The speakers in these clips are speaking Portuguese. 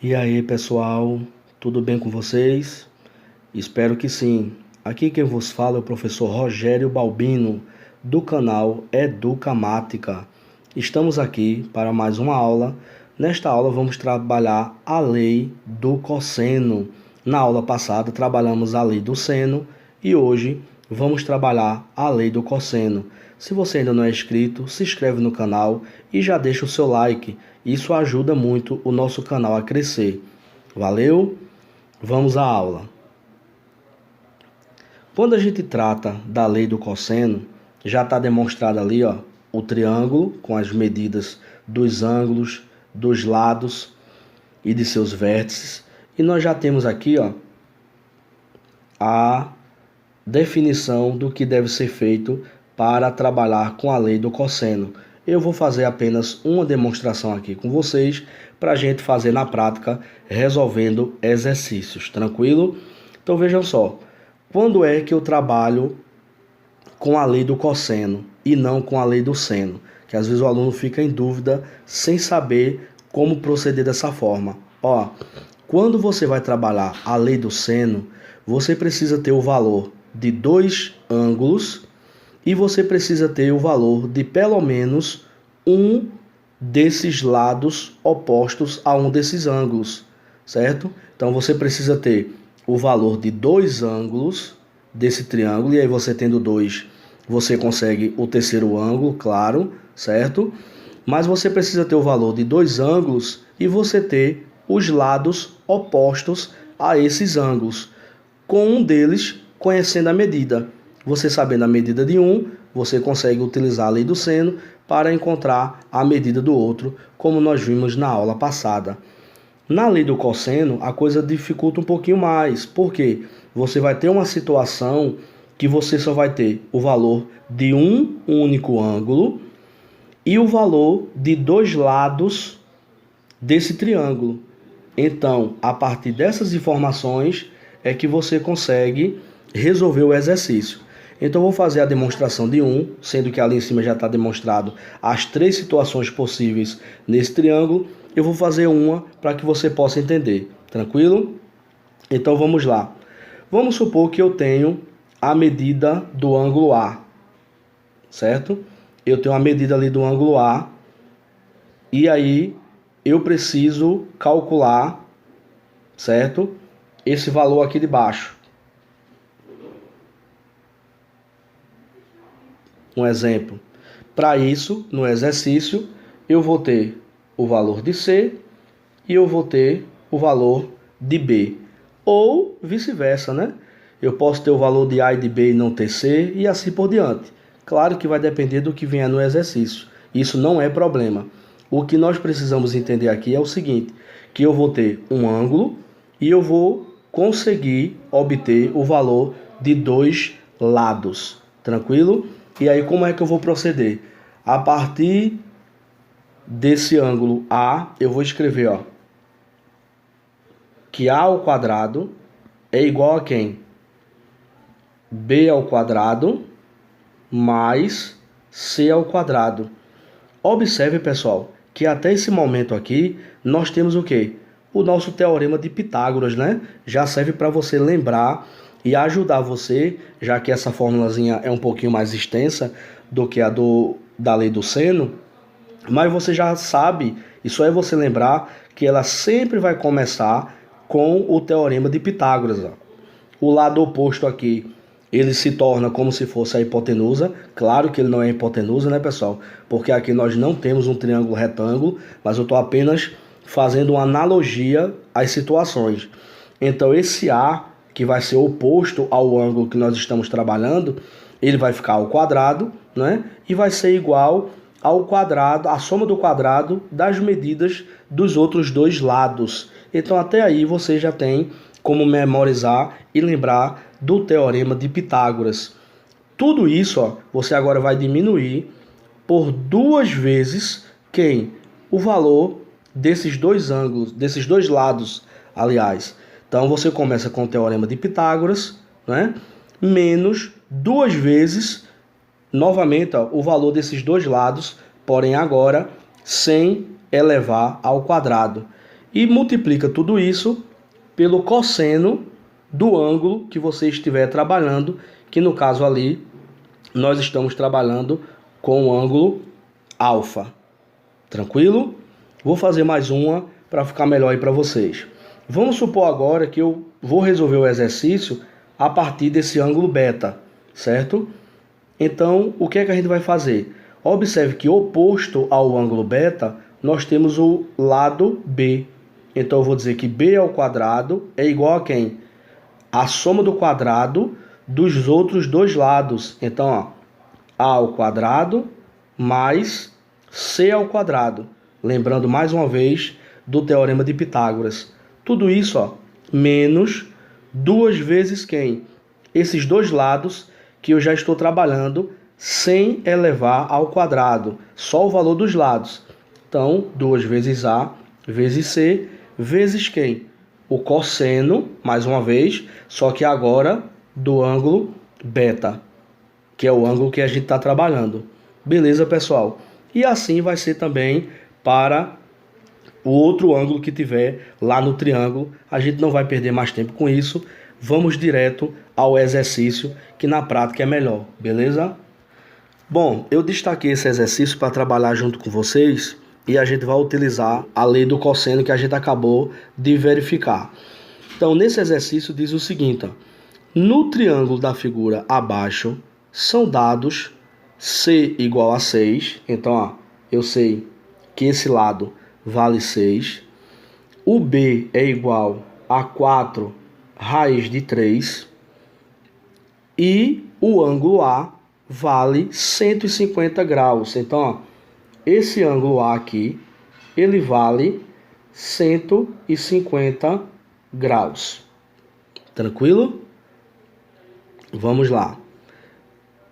E aí, pessoal, tudo bem com vocês? Espero que sim. Aqui quem vos fala é o professor Rogério Balbino, do canal Educamática. Estamos aqui para mais uma aula. Nesta aula vamos trabalhar a lei do cosseno. Na aula passada trabalhamos a lei do seno e hoje vamos trabalhar a lei do cosseno. Se você ainda não é inscrito, se inscreve no canal e já deixa o seu like. Isso ajuda muito o nosso canal a crescer. Valeu? Vamos à aula. Quando a gente trata da lei do cosseno, já está demonstrado ali, ó, o triângulo com as medidas dos ângulos, dos lados e de seus vértices. E nós já temos aqui, ó, a definição do que deve ser feito para trabalhar com a lei do cosseno. Eu vou fazer apenas uma demonstração aqui com vocês para a gente fazer na prática, resolvendo exercícios, tranquilo? Então vejam só, quando é que eu trabalho com a lei do cosseno e não com a lei do seno? Que às vezes o aluno fica em dúvida sem saber como proceder dessa forma. Ó, quando você vai trabalhar a lei do seno, você precisa ter o valor de dois ângulos e você precisa ter o valor de pelo menos um desses lados opostos a um desses ângulos, certo? Então você precisa ter o valor de dois ângulos desse triângulo, e aí você tendo dois, você consegue o terceiro ângulo, claro, certo? Mas você precisa ter o valor de dois ângulos e você ter os lados opostos a esses ângulos, com um deles conhecendo a medida. Você sabendo a medida de um, você consegue utilizar a lei do seno para encontrar a medida do outro, como nós vimos na aula passada. Na lei do cosseno, a coisa dificulta um pouquinho mais, porque você vai ter uma situação que você só vai ter o valor de um único ângulo e o valor de dois lados desse triângulo. Então, a partir dessas informações é que você consegue resolver o exercício. Então, eu vou fazer a demonstração de um, sendo que ali em cima já está demonstrado as três situações possíveis nesse triângulo. Eu vou fazer uma para que você possa entender, tranquilo? Então, vamos lá. Vamos supor que eu tenho a medida do ângulo A, certo? Eu tenho a medida ali do ângulo A, e aí eu preciso calcular, certo? Esse valor aqui de baixo. Um exemplo. Para isso, no exercício, eu vou ter o valor de C e eu vou ter o valor de B. Ou vice-versa, né? Eu posso ter o valor de A e de B e não ter C e assim por diante. Claro que vai depender do que vier no exercício. Isso não é problema. O que nós precisamos entender aqui é o seguinte, que eu vou ter um ângulo e eu vou conseguir obter o valor de dois lados. Tranquilo? E aí como é que eu vou proceder? A partir desse ângulo A, eu vou escrever, ó, que A ao quadrado é igual a quem? B ao quadrado mais C ao quadrado. Observe, pessoal, que até esse momento aqui, nós temos o quê? O nosso teorema de Pitágoras, né? Já serve para você lembrar e ajudar você, já que essa formulazinha é um pouquinho mais extensa do que a da lei do seno, mas você já sabe, isso é você lembrar que ela sempre vai começar com o teorema de Pitágoras. Ó. O lado oposto aqui, ele se torna como se fosse a hipotenusa. Claro que ele não é hipotenusa, né, pessoal? Porque aqui nós não temos um triângulo retângulo, mas eu estou apenas fazendo uma analogia às situações. Então, esse A, que vai ser oposto ao ângulo que nós estamos trabalhando, ele vai ficar ao quadrado, né? E vai ser igual ao quadrado, a soma do quadrado das medidas dos outros dois lados. Então, até aí você já tem como memorizar e lembrar do teorema de Pitágoras. Tudo isso, ó, você agora vai diminuir por duas vezes quem? O valor desses dois ângulos, desses dois lados, aliás. Então, você começa com o teorema de Pitágoras, né? Menos duas vezes, novamente, ó, o valor desses dois lados, porém agora sem elevar ao quadrado. e multiplica tudo isso pelo cosseno do ângulo que você estiver trabalhando, que no caso ali nós estamos trabalhando com o ângulo alfa. Tranquilo? Vou fazer mais uma para ficar melhor aí para vocês. Vamos supor agora que eu vou resolver o exercício a partir desse ângulo beta, certo? Então, o que é que a gente vai fazer? Observe que oposto ao ângulo beta, nós temos o lado B. Então, eu vou dizer que B ao quadrado é igual a quem? A soma do quadrado dos outros dois lados. Então, ó, A ao quadrado mais C ao quadrado. Lembrando mais uma vez do Teorema de Pitágoras. Tudo isso, ó, menos 2 vezes quem? Esses dois lados que eu já estou trabalhando sem elevar ao quadrado. Só o valor dos lados. Então, 2 vezes A vezes C vezes quem? O cosseno, mais uma vez, só que agora do ângulo beta, que é o ângulo que a gente está trabalhando. Beleza, pessoal? E assim vai ser também para o outro ângulo que tiver lá no triângulo. A gente não vai perder mais tempo com isso. Vamos direto ao exercício, que na prática é melhor, beleza? Bom, eu destaquei esse exercício para trabalhar junto com vocês e a gente vai utilizar a lei do cosseno que a gente acabou de verificar. Então, nesse exercício diz o seguinte, ó, no triângulo da figura abaixo são dados C igual a 6, então ó, eu sei que esse lado vale 6, o B é igual a 4 raiz de 3 e o ângulo A vale 150 graus. Então, ó, esse ângulo A aqui, ele vale 150 graus. Tranquilo? Vamos lá.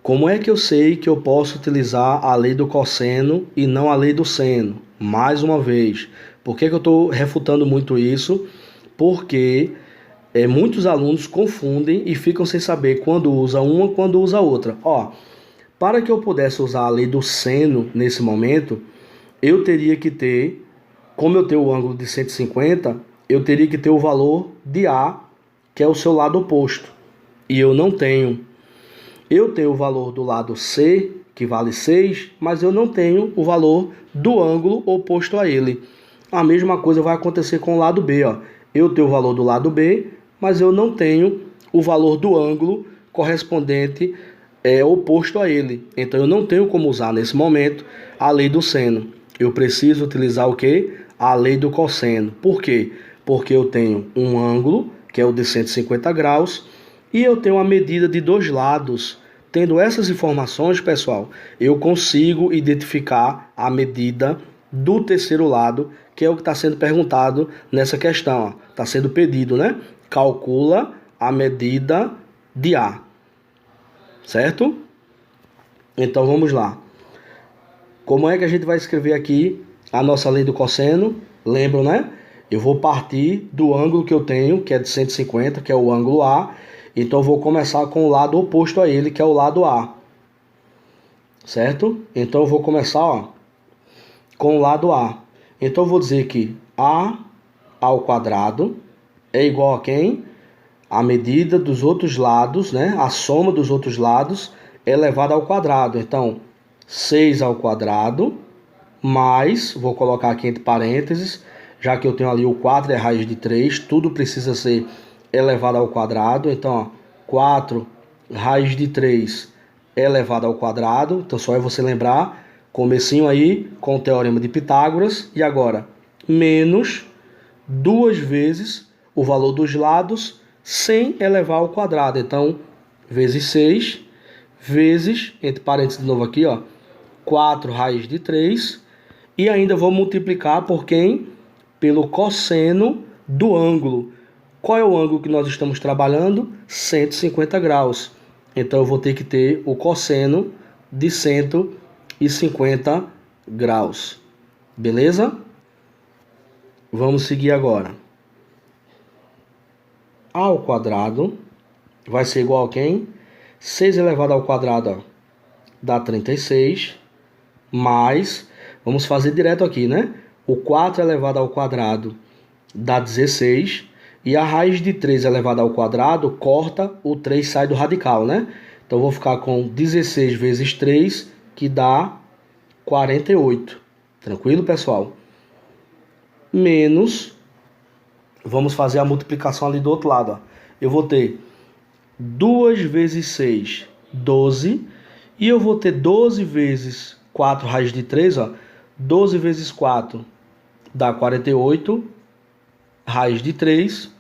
Como é que eu sei que eu posso utilizar a lei do cosseno e não a lei do seno? Mais uma vez, por que eu estou refutando muito isso? Porque muitos alunos confundem e ficam sem saber quando usa uma, quando usa outra. Ó, para que eu pudesse usar a lei do seno nesse momento, eu teria que ter, como eu tenho o ângulo de 150, eu teria que ter o valor de A, que é o seu lado oposto. E eu não tenho. Eu tenho o valor do lado C, que vale 6, mas eu não tenho o valor do ângulo oposto a ele. A mesma coisa vai acontecer com o lado B. Ó. Eu tenho o valor do lado B, mas eu não tenho o valor do ângulo correspondente oposto a ele. Então eu não tenho como usar nesse momento a lei do seno. Eu preciso utilizar o quê? A lei do cosseno. Por quê? Porque eu tenho um ângulo, que é o de 150 graus, e eu tenho a medida de dois lados. Tendo essas informações, pessoal, eu consigo identificar a medida do terceiro lado, que é o que está sendo perguntado nessa questão. Está sendo pedido, né? Calcula a medida de A. Certo? Então vamos lá. Como é que a gente vai escrever aqui a nossa lei do cosseno? Lembram, né? Eu vou partir do ângulo que eu tenho, que é de 150, que é o ângulo A. Então eu vou começar com o lado oposto a ele, que é o lado A. Certo? Então eu vou começar, ó, com o lado A. Então eu vou dizer que A ao quadrado é igual a quem? A medida dos outros lados, né? A soma dos outros lados elevada ao quadrado. Então, 6 ao quadrado mais, vou colocar aqui entre parênteses, já que eu tenho ali o 4 é raiz de 3, tudo precisa ser elevado ao quadrado. Então, ó, 4 raiz de 3 elevado ao quadrado. Então, só é você lembrar, comecinho aí com o Teorema de Pitágoras. E agora, menos 2 vezes o valor dos lados sem elevar ao quadrado. Então, vezes 6, vezes, entre parênteses de novo aqui, ó, 4 raiz de 3. E ainda vou multiplicar por quem? Pelo cosseno do ângulo. Qual é o ângulo que nós estamos trabalhando? 150 graus. Então, eu vou ter que ter o cosseno de 150 graus. Beleza? Vamos seguir agora. A ao quadrado vai ser igual a quem? 6 elevado ao quadrado, ó, dá 36, mais, vamos fazer direto aqui, né? O 4 elevado ao quadrado dá 16. E a raiz de 3 elevado ao quadrado corta, o 3 sai do radical, né? Então, eu vou ficar com 16 vezes 3, que dá 48. Tranquilo, pessoal? Menos, vamos fazer a multiplicação ali do outro lado, ó. Eu vou ter 2 vezes 6, 12. E eu vou ter 12 vezes 4 raiz de 3, ó. 12 vezes 4 dá 48, raiz de 3,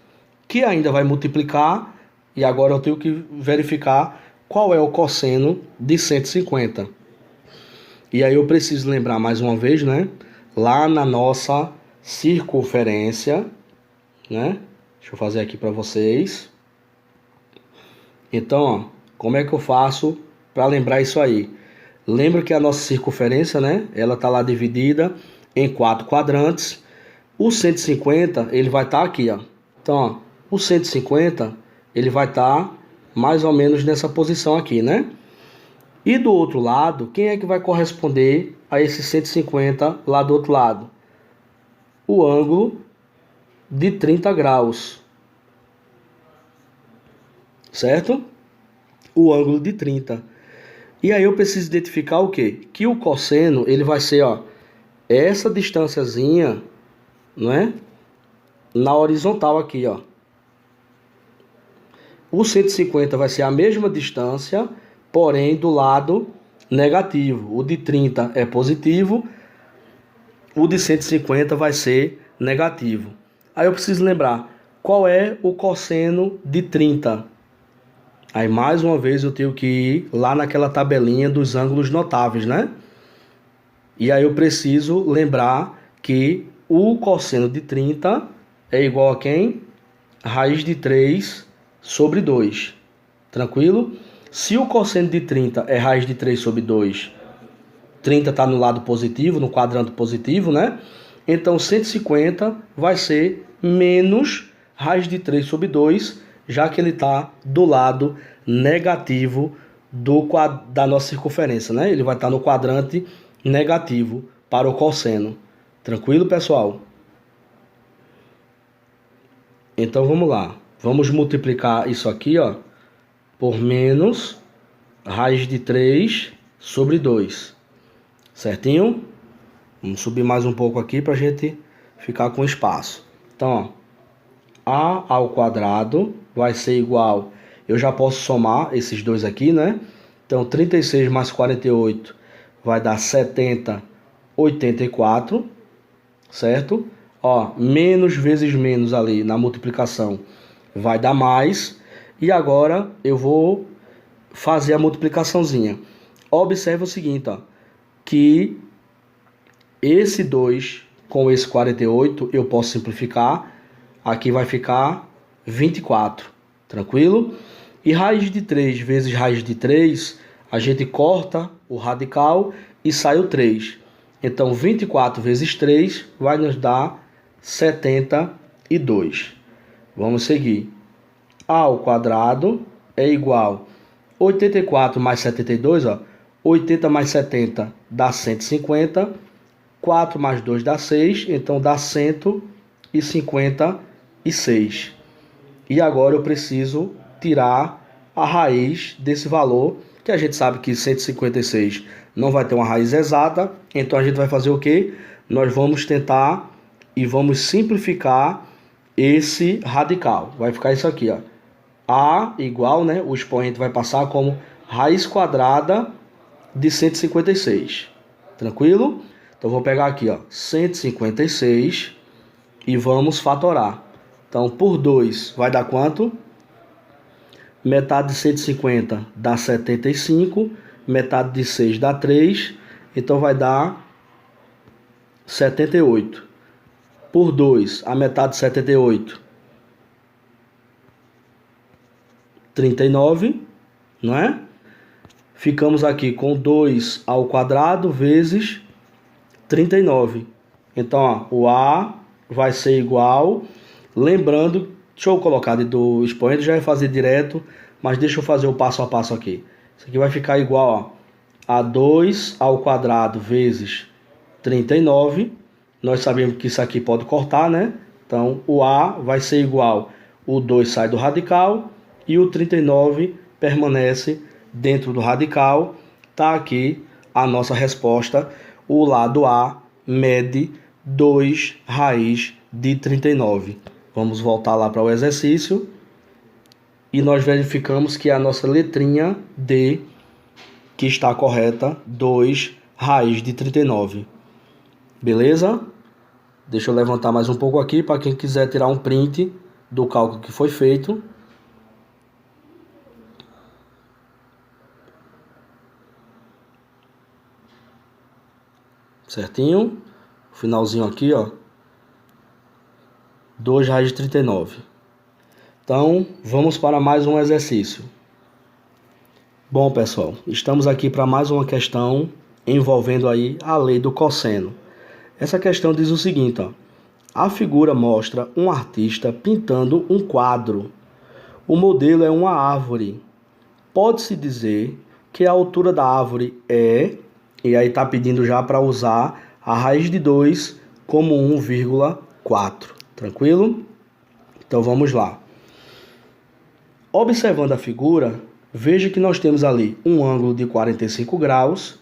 que ainda vai multiplicar. E agora eu tenho que verificar qual é o cosseno de 150. E aí eu preciso lembrar mais uma vez, né? Lá na nossa circunferência, né? Deixa eu fazer aqui para vocês. Então, ó, como é que eu faço para lembrar isso aí? Lembra que a nossa circunferência, né? Ela tá lá dividida em 4 quadrantes. O 150, ele vai estar aqui, ó. Então, ó, o 150, ele vai estar mais ou menos nessa posição aqui, né? E do outro lado, quem é que vai corresponder a esse 150 lá do outro lado? O ângulo de 30 graus. Certo? O ângulo de 30. E aí eu preciso identificar o quê? Que o cosseno, ele vai ser, ó, essa distânciazinha, não é? Na horizontal aqui, ó. O 150 vai ser a mesma distância, porém do lado negativo. O de 30 é positivo, o de 150 vai ser negativo. Aí eu preciso lembrar, qual é o cosseno de 30? Aí mais uma vez eu tenho que ir lá naquela tabelinha dos ângulos notáveis, né? E aí eu preciso lembrar que o cosseno de 30 é igual a quem? Raiz de 3 sobre 2. Tranquilo? Se o cosseno de 30 é raiz de 3 sobre 2, 30 está no lado positivo, no quadrante positivo, né? Então 150 vai ser menos raiz de 3 sobre 2, já que ele está do lado negativo da nossa circunferência, né? Ele vai estar no quadrante negativo para o cosseno. Tranquilo, pessoal? Então vamos lá. Vamos multiplicar isso aqui, ó, por menos raiz de 3 sobre 2. Certinho? Vamos subir mais um pouco aqui para a gente ficar com espaço. Então, ó, a ao quadrado vai ser igual... Eu já posso somar esses dois aqui, né? Então, 36 mais 48 vai dar 70, 84, certo? Ó, menos vezes menos ali na multiplicação vai dar mais. E agora eu vou fazer a multiplicaçãozinha. Observe o seguinte, ó, que esse 2 com esse 48 eu posso simplificar. Aqui vai ficar 24, tranquilo? E raiz de 3 vezes raiz de 3, a gente corta o radical e sai o 3. Então, 24 vezes 3 vai nos dar 72. Vamos seguir. A ao quadrado é igual a 84 mais 72, ó. 80 mais 70 dá 150. 4 mais 2 dá 6, então dá 156. E agora eu preciso tirar a raiz desse valor, que a gente sabe que 156 não vai ter uma raiz exata, então a gente vai fazer o quê? Nós vamos tentar e vamos simplificar esse radical. Vai ficar isso aqui, ó. A igual, né? O expoente vai passar como raiz quadrada de 156. Tranquilo? Então, vou pegar aqui, ó, 156 e vamos fatorar. Então, por 2 vai dar quanto? Metade de 150 dá 75. Metade de 6 dá 3. Então, vai dar 78. Por 2, a metade de 78, 39, não é? Ficamos aqui com 2 ao quadrado vezes 39. Então, ó, o A vai ser igual... Lembrando, deixa eu colocar do expoente, já vai fazer direto, mas deixa eu fazer o passo a passo aqui. Isso aqui vai ficar igual, ó, a 2 ao quadrado vezes 39. Nós sabemos que isso aqui pode cortar, né? Então, o A vai ser igual, o 2 sai do radical e o 39 permanece dentro do radical. Está aqui a nossa resposta. O lado A mede 2 raiz de 39. Vamos voltar lá para o exercício. E nós verificamos que é a nossa letrinha D que está correta, 2 raiz de 39. Beleza? Deixa eu levantar mais um pouco aqui para quem quiser tirar um print do cálculo que foi feito. Certinho? Finalzinho aqui, ó. 2 raiz de 39. Então, vamos para mais um exercício. Bom, pessoal, estamos aqui para mais uma questão envolvendo aí a lei do cosseno. Essa questão diz o seguinte, ó. A figura mostra um artista pintando um quadro. O modelo é uma árvore. Pode-se dizer que a altura da árvore é... E aí está pedindo já para usar a raiz de 2 como 1,4. Tranquilo? Então vamos lá. Observando a figura, veja que nós temos ali um ângulo de 45 graus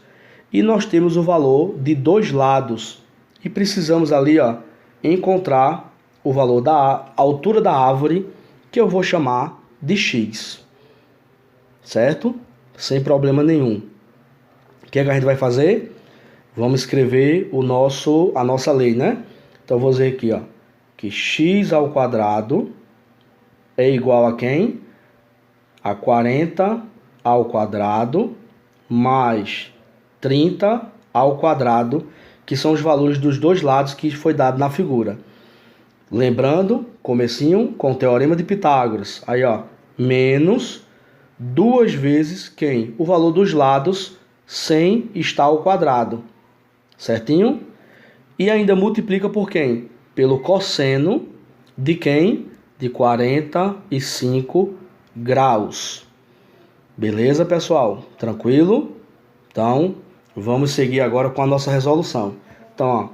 e nós temos o valor de dois lados. E precisamos ali, ó, encontrar o valor da altura da árvore, que eu vou chamar de x. Certo? Sem problema nenhum. O que é que a gente vai fazer? Vamos escrever a nossa lei, né? Então, eu vou dizer aqui, ó, que x ao quadrado é igual a quem? A 40 ao quadrado mais 30 ao quadrado, que são os valores dos dois lados que foi dado na figura. Lembrando, comecinho com o teorema de Pitágoras. Aí, ó, menos 2 vezes quem? O valor dos lados sem estar ao quadrado. Certinho? E ainda multiplica por quem? Pelo cosseno de quem? De 45 graus. Beleza, pessoal? Tranquilo? Então, vamos seguir agora com a nossa resolução. Então, ó,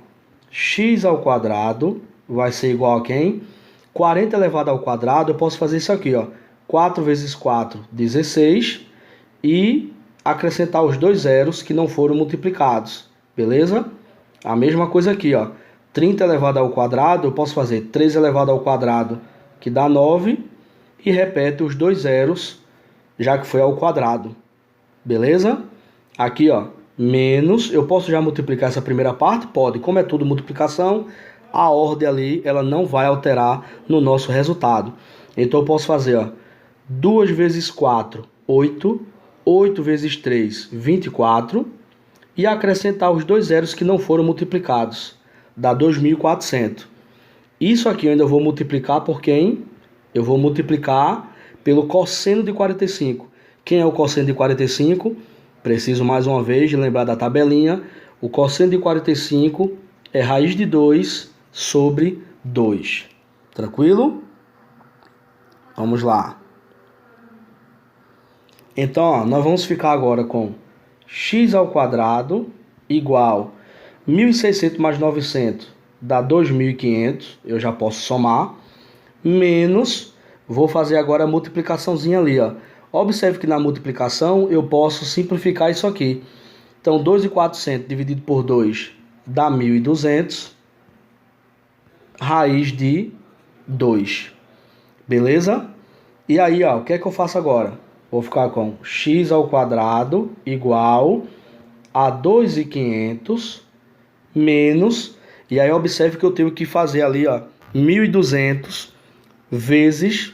x ao quadrado vai ser igual a quem? 40 elevado ao quadrado, eu posso fazer isso aqui, ó. 4 vezes 4, 16. E acrescentar os dois zeros que não foram multiplicados. Beleza? A mesma coisa aqui, ó. 30 elevado ao quadrado, eu posso fazer 3 elevado ao quadrado, que dá 9. E repete os dois zeros, já que foi ao quadrado. Beleza? Aqui, ó, menos, eu posso já multiplicar essa primeira parte? Pode. Como é tudo multiplicação, a ordem ali, ela não vai alterar no nosso resultado. Então, eu posso fazer, ó, 2 vezes 4, 8. 8 vezes 3, 24. E acrescentar os dois zeros que não foram multiplicados. Dá 2.400. Isso aqui eu ainda vou multiplicar por quem? Eu vou multiplicar pelo cosseno de 45. Quem é o cosseno de 45? Preciso mais uma vez de lembrar da tabelinha. O cosseno de 45 é raiz de 2 sobre 2. Tranquilo? Vamos lá. Então, ó, nós vamos ficar agora com x ao quadrado igual 1.600 mais 900 dá 2.500. Eu já posso somar. Menos, vou fazer agora a multiplicaçãozinha ali, ó. Observe que na multiplicação eu posso simplificar isso aqui. Então, 2.400 dividido por 2 dá 1.200. Raiz de 2. Beleza? E aí, ó, o que é que eu faço agora? Vou ficar com x ao quadrado igual a 2.500 menos... E aí, observe que eu tenho que fazer ali, ó, 1.200 vezes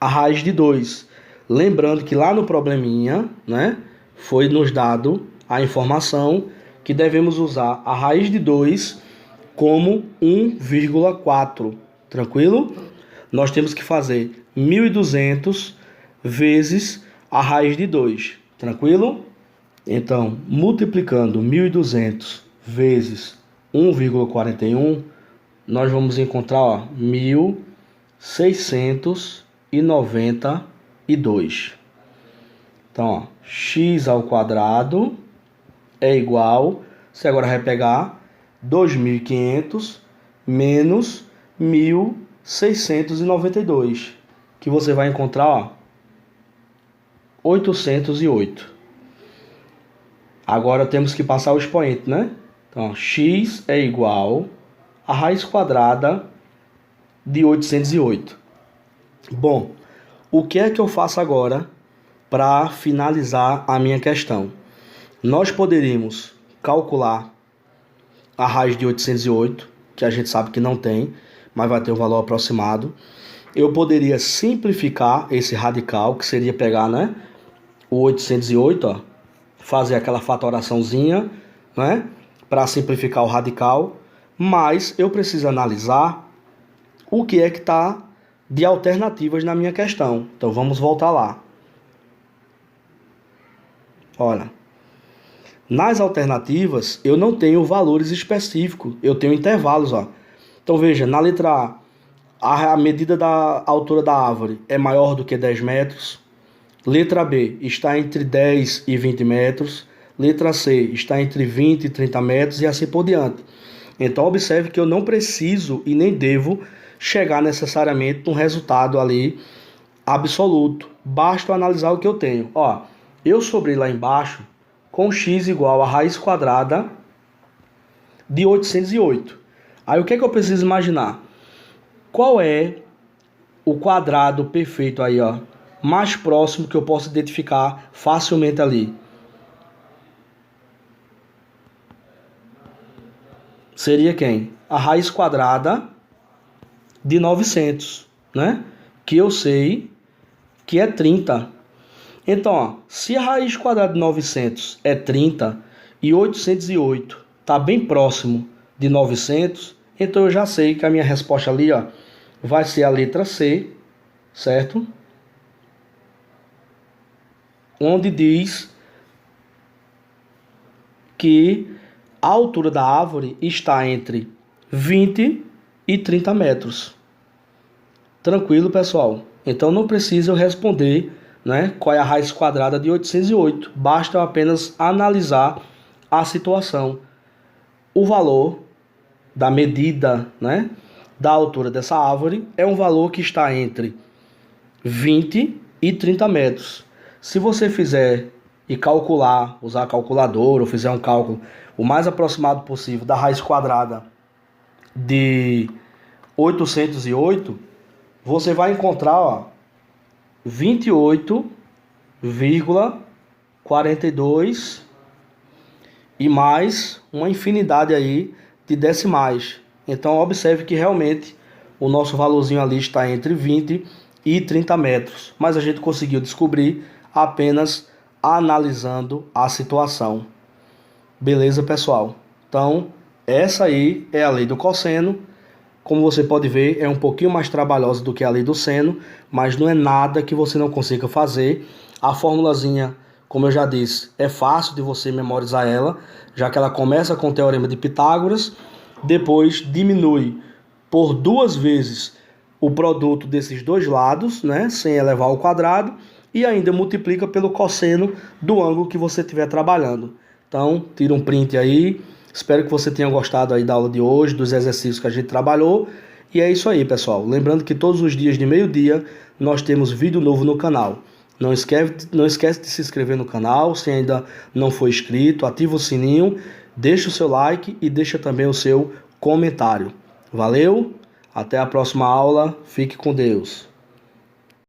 a raiz de 2. Lembrando que lá no probleminha, né, foi nos dado a informação que devemos usar a raiz de 2 como 1,4. Tranquilo? Nós temos que fazer 1.200 vezes a raiz de 2. Tranquilo? Então, multiplicando 1.200 vezes 1,41, nós vamos encontrar, ó, 1.692. Então, ó, x ao quadrado é igual, você agora vai pegar 2.500 menos 1.692, que você vai encontrar, ó, 808. Agora temos que passar o expoente, né? Então, x é igual a raiz quadrada de 808. Bom, o que é que eu faço agora para finalizar a minha questão? Nós poderíamos calcular a raiz de 808, que a gente sabe que não tem, mas vai ter um valor aproximado. Eu poderia simplificar esse radical, que seria pegar, né, o 808, ó, fazer aquela fatoraçãozinha, né, para simplificar o radical, mas eu preciso analisar o que é que está de alternativas na minha questão. Então vamos voltar lá. Olha, nas alternativas eu não tenho valores específicos, eu tenho intervalos, ó. Então veja, na letra A, a medida da altura da árvore é maior do que 10 metros. Letra B está entre 10 e 20 metros. Letra C está entre 20 e 30 metros e assim por diante. Então observe que eu não preciso e nem devo chegar necessariamente num resultado ali absoluto. Basta analisar o que eu tenho. Ó, eu sobrei lá embaixo com x igual a raiz quadrada de 808. Aí o que é que eu preciso imaginar? Qual é o quadrado perfeito aí, ó, mais próximo que eu posso identificar facilmente ali? Seria quem? A raiz quadrada de 900, né? Que eu sei que é 30. Então, ó, se a raiz quadrada de 900 é 30 e 808 está bem próximo de 900, então eu já sei que a minha resposta ali, ó, vai ser a letra C, certo? Onde diz que a altura da árvore está entre 20 e 30 metros. Tranquilo, pessoal? Então não precisa eu responder, né, qual é a raiz quadrada de 808. Basta eu apenas analisar a situação. O valor da medida, né, da altura dessa árvore é um valor que está entre 20 e 30 metros. Se você fizer e calcular, usar a calculadora ou fizer um cálculo o mais aproximado possível da raiz quadrada de 808, você vai encontrar, ó, 28,42 e mais uma infinidade aí de decimais. Então observe que realmente o nosso valorzinho ali está entre 20 e 30 metros, mas a gente conseguiu descobrir apenas analisando a situação. Beleza, pessoal? Então, essa aí é a lei do cosseno. Como você pode ver, é um pouquinho mais trabalhosa do que a lei do seno, mas não é nada que você não consiga fazer. A formulazinha, como eu já disse, é fácil de você memorizar ela, já que ela começa com o teorema de Pitágoras, depois diminui por 2 vezes o produto desses dois lados, né, sem elevar ao quadrado, e ainda multiplica pelo cosseno do ângulo que você estiver trabalhando. Então, tira um print aí. Espero que você tenha gostado aí da aula de hoje, dos exercícios que a gente trabalhou. E é isso aí, pessoal. Lembrando que todos os dias de meio-dia nós temos vídeo novo no canal. Não esquece de se inscrever no canal, se ainda não for inscrito, ativa o sininho, deixa o seu like e deixa também o seu comentário. Valeu, até a próxima aula, fique com Deus.